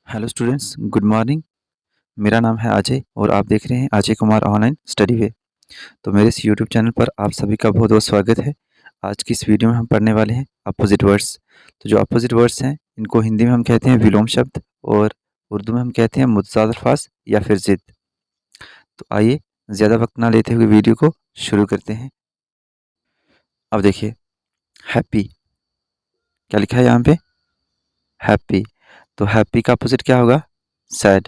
Hello students, good morning. मेरा नाम है अजय और आप देख रहे हैं अजय कुमार ऑनलाइन स्टडी वे। तो मेरे इस यूट्यूब चैनल पर आप सभी का बहुत बहुत स्वागत है। आज की इस वीडियो में हम पढ़ने वाले हैं अपोजिट वर्ड्स। तो जो अपोजिट वर्ड्स हैं इनको हिंदी में हम कहते हैं विलोम शब्द और उर्दू में हम कहते हैं मुतज़ाद अल्फाज या फिर ज़िद। तो आइए ज़्यादा वक्त ना लेते हुए वीडियो को शुरू करते हैं। अब देखिए, हैप्पी, क्या लिखा है यहाँ पे? हैप्पी। तो हैप्पी का अपोजिट क्या होगा? सैड।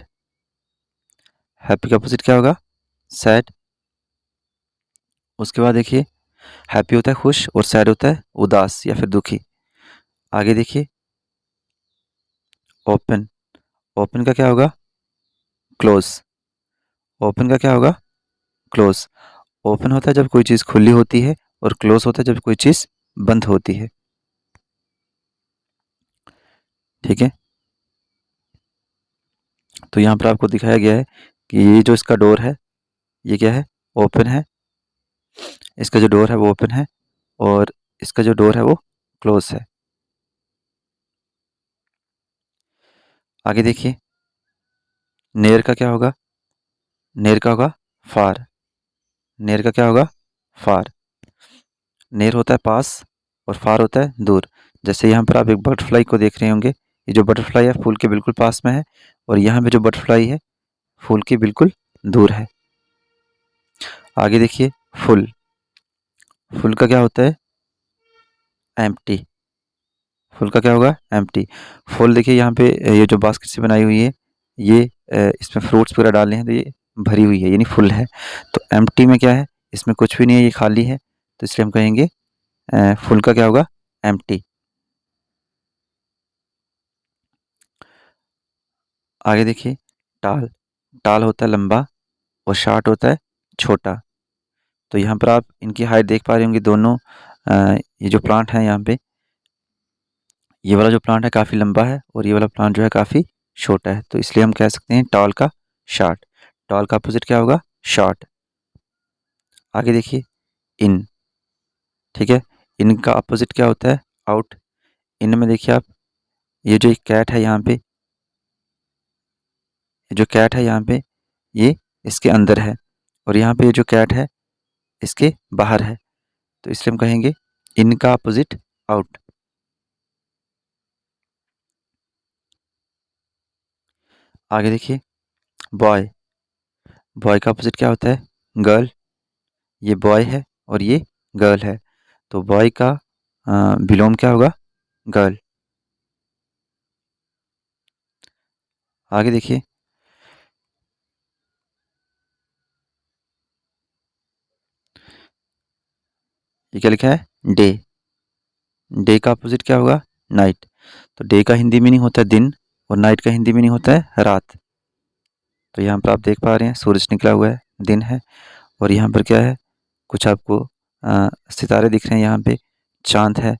हैप्पी का अपोजिट क्या होगा? सैड। उसके बाद देखिए, हैप्पी होता है खुश और सैड होता है उदास या फिर दुखी। आगे देखिए, ओपन। ओपन का क्या होगा? क्लोज। ओपन का क्या होगा? क्लोज। ओपन होता है जब कोई चीज़ खुली होती है और क्लोज होता है जब कोई चीज़ बंद होती है। ठीक है, तो यहाँ पर आपको दिखाया गया है कि ये जो इसका डोर है ये क्या है? ओपन है। इसका जो डोर है वो ओपन है और इसका जो डोर है वो क्लोज है। आगे देखिए, नेयर का क्या होगा? नेयर का होगा फार। नेयर का क्या होगा? फार। नेयर होता है पास और फार होता है दूर। जैसे यहाँ पर आप एक बटरफ्लाई को देख रहे होंगे, ये जो बटरफ्लाई है फूल के बिल्कुल पास में है और यहाँ पे जो बटरफ्लाई है फूल के बिल्कुल दूर है। आगे देखिए, फुल। फुल का क्या होता है? एम्प्टी। फुल का क्या होगा? एम्प्टी। फुल देखिए यहाँ पे ये जो बास्केट से बनाई हुई है ये इसमें फ्रूट्स वगैरह डाले हैं तो ये भरी हुई है यानी फुल है। तो एम्प्टी में क्या है? इसमें कुछ भी नहीं है, ये खाली है, तो इसलिए हम कहेंगे फुल का क्या होगा? एम्प्टी। आगे देखिए, टाल। टाल होता है लंबा और शार्ट होता है छोटा। तो यहाँ पर आप इनकी हाइट देख पा रहे होंगे दोनों। ये जो प्लांट है यहाँ पे, ये वाला जो प्लांट है काफ़ी लंबा है और ये वाला प्लांट जो है काफ़ी छोटा है, तो इसलिए हम कह सकते हैं टॉल का शार्ट। टॉल का अपोजिट क्या होगा? शॉर्ट। आगे देखिए, इन। ठीक है, इन का अपोजिट क्या होता है? आउट। इन में देखिए आप, ये जो एक कैट है यहाँ पे, ये जो कैट है यहाँ पे ये इसके अंदर है और यहाँ पे ये जो कैट है इसके बाहर है, तो इसलिए हम कहेंगे इन का अपोजिट आउट। आगे देखिए, बॉय। बॉय का अपोजिट क्या होता है? गर्ल। ये बॉय है और ये गर्ल है, तो बॉय का विलोम क्या होगा? गर्ल। आगे देखिए, ये क्या लिखा है? डे। डे का अपोजिट क्या होगा? नाइट। तो डे का हिंदी मीनिंग होता है दिन और नाइट का हिंदी मीनिंग होता है रात। तो यहाँ पर आप देख पा रहे हैं सूरज निकला हुआ है, दिन है, और यहाँ पर क्या है? कुछ आपको सितारे दिख रहे हैं, यहाँ पे चांद है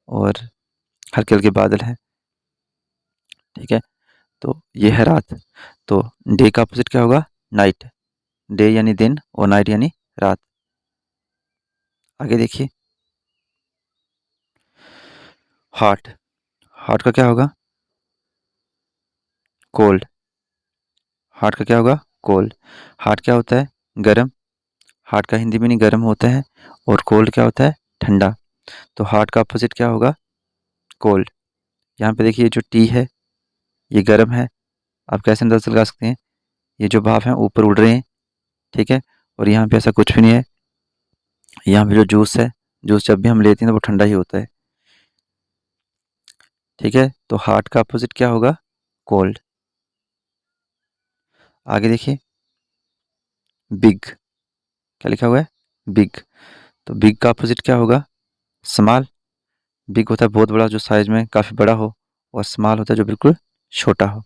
और हल्के हल्के बादल हैं। ठीक है, तो ये है रात। तो डे का अपोजिट क्या होगा? नाइट। डे यानी दिन और नाइट यानी रात। आगे देखिए, हॉट। हॉट का क्या होगा? कोल्ड। हॉट का क्या होगा? कोल्ड। हॉट क्या होता है? गर्म। हॉट का हिंदी मीनिंग गर्म होता है और कोल्ड क्या होता है? ठंडा। तो हॉट का अपोजिट क्या होगा? कोल्ड। यहाँ पे देखिए जो टी है ये गर्म है, आप कैसे अंदाजा लगा सकते हैं? ये जो भाप हैं ऊपर उड़ रहे हैं। ठीक है, और यहाँ पे ऐसा कुछ भी नहीं है। यहाँ पे जो जूस है, जूस जब भी हम लेते हैं तो वो ठंडा ही होता है। ठीक है, तो हॉट का अपोजिट क्या होगा? कोल्ड। आगे देखिए, बिग। क्या लिखा हुआ है? बिग। तो बिग का अपोजिट क्या होगा? स्मॉल। बिग होता है बहुत बड़ा, जो साइज में काफ़ी बड़ा हो, और स्मॉल होता है जो बिल्कुल छोटा हो।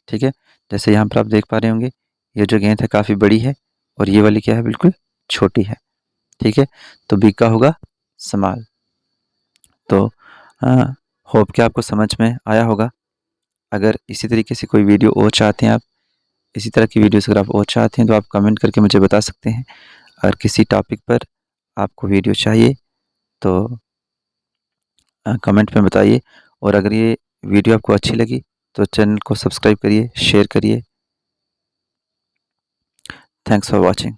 ठीक है, जैसे यहाँ पर आप देख पा रहे होंगे ये जो गेंद है काफ़ी बड़ी है और ये वाली क्या है? बिल्कुल छोटी है। ठीक है, तो बिग का होगा स्मॉल। तो होप कि आपको समझ में आया होगा। अगर इसी तरीके से कोई वीडियो और चाहते हैं आप, इसी तरह की वीडियोस अगर आप और चाहते हैं तो आप कमेंट करके मुझे बता सकते हैं। अगर किसी टॉपिक पर आपको वीडियो चाहिए तो कमेंट में बताइए, और अगर ये वीडियो आपको अच्छी लगी तो चैनल को सब्सक्राइब करिए, शेयर करिए। Thanks for watching.